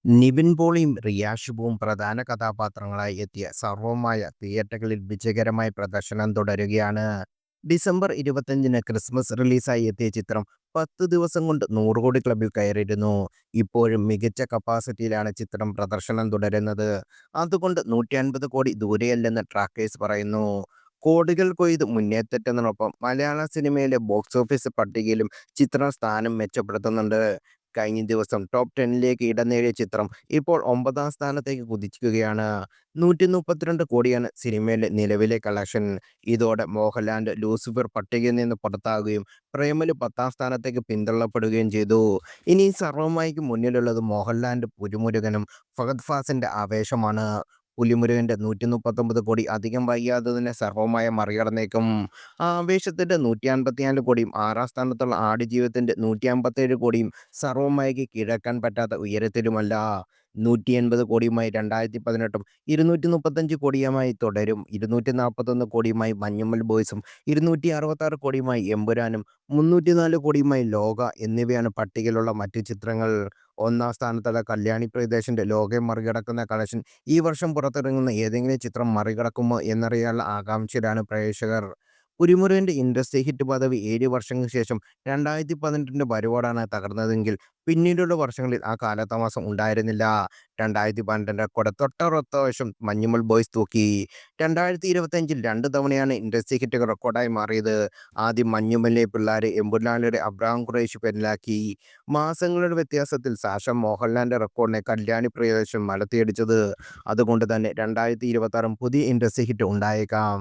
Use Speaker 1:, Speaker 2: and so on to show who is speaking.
Speaker 1: നിവിൻ പോളിയും റിയ ഷിബുവും പ്രധാന കഥാപാത്രങ്ങളായി എത്തിയ സർവമായ തിയേറ്ററുകളിൽ വിജയകരമായ പ്രദർശനം തുടരുകയാണ്. ഡിസംബർ 25-ന് ക്രിസ്മസ് റിലീസായി എത്തിയ ചിത്രം 10 ദിവസം കൊണ്ട് 100 കോടി ക്ലബിൽ കയറിയിരുന്നു. ഇപ്പോഴും മികച്ച കപ്പാസിറ്റിയിലാണ് ചിത്രം പ്രദർശനം തുടരുന്നത്. അതുകൊണ്ട് 150 കോടി ദൂരെയല്ലെന്ന് ട്രാക്കേഴ്സ് പറയുന്നു. കോടികൾ കൊയ്ത് മുന്നേറ്റത്തിനൊപ്പം മലയാള സിനിമയിലെ ബോക്സ് ഓഫീസ് പട്ടികയിലും ചിത്രം സ്ഥാനം മെച്ചപ്പെടുത്തുന്നുണ്ട്. കഴിഞ്ഞ ദിവസം ടോപ്പ് 10ലേക്ക് ഇടം നേടിയ ചിത്രം ഇപ്പോൾ 9-ാം സ്ഥാനത്തേക്ക് കുതിക്കുകയാണ്. 132 കോടിയാണ് സിനിമയിലെ നിലവിലെ കളക്ഷൻ. ഇതോടെ മോഹൻലാൽ ലൂസിഫർ പട്ടികയിൽ നിന്ന് പുറത്താകുകയും പ്രേമലു 10-ാം സ്ഥാനത്തേക്ക് പിന്തള്ളപ്പെടുകയും ചെയ്തു. ഇനി സർവ്വമായിക്ക് മുന്നിലുള്ളത് മോഹൻലാലിന്റെ പുലിമുരുകനും ഫഹദ് ഫാസിന്റെ ആവേശമാണ്. പുലിമുരുകന്റെ 139 കോടി അധികം വൈകാതെ തന്നെ സർവ്വമായ മറികടന്നേക്കും. ആവേശത്തിന്റെ 154 കോടിയും 6-ാം സ്ഥാനത്തുള്ള ആടുജീവിതത്തിന്റെ 157 കോടിയും സർവ്വമായിക്ക് കീഴടക്കാൻ പറ്റാത്ത ഉയരത്തിലുമല്ല. 180 കോടിയുമായി 2018-ഉം 235 കോടിയുമായി തുടരും. 241 കോടിയുമായി മഞ്ഞുമ്മൽ ബോയ്സും 266 കോടിയുമായി എമ്പുരാനും 304 കോടിയുമായി ലോക എന്നിവയാണ് പട്ടികയിലുള്ള മറ്റു ചിത്രങ്ങൾ. 1-ാം സ്ഥാനത്തുള്ള കല്യാണി പ്രിയദർശന്റെ ലോകയെ മറികടക്കുന്ന കളക്ഷൻ ഈ വർഷം പുറത്തിറങ്ങുന്ന ഏതെങ്കിലും ചിത്രം മറികടക്കുമോ എന്നറിയാനുള്ള ആകാംക്ഷയിലാണ് പ്രേക്ഷകർ. പുലിമുരുകന്റെ ഇൻഡസ്ട്രി ഹിറ്റ് പദവി 7 വർഷങ്ങൾക്ക് ശേഷം 2018-ന്റെ വരവോടാണ് തകർന്നതെങ്കിൽ പിന്നീടുള്ള വർഷങ്ങളിൽ ആ കാലതാമസം ഉണ്ടായിരുന്നില്ല. 2012 റെക്കോർഡ് തൊട്ടടുത്ത വർഷം മഞ്ഞുമ്മൽ ബോയ്സ് തൂക്കി. 2025-ൽ 2 തവണയാണ് ഇൻഡസ്ട്രി ഹിറ്റ് റെക്കോർഡായി മാറിയത്. ആദ്യം മഞ്ഞുമ്മലിലെ പിള്ളാര് എമ്പുരാനിലൂടെ അബ്രഹാം ഖുറൈശി പെരലാക്കി. മാസങ്ങളുടെ വ്യത്യാസത്തിൽ സാക്ഷാൽ മോഹൻലാലിന്റെ റെക്കോർഡിനെ കല്യാണി പ്രിയദർശൻ മലർത്തിയടിച്ചത്. അതുകൊണ്ട് തന്നെ 2026-ഉം പുതിയ ഇൻഡസ്ട്രി ഹിറ്റ് ഉണ്ടായേക്കാം.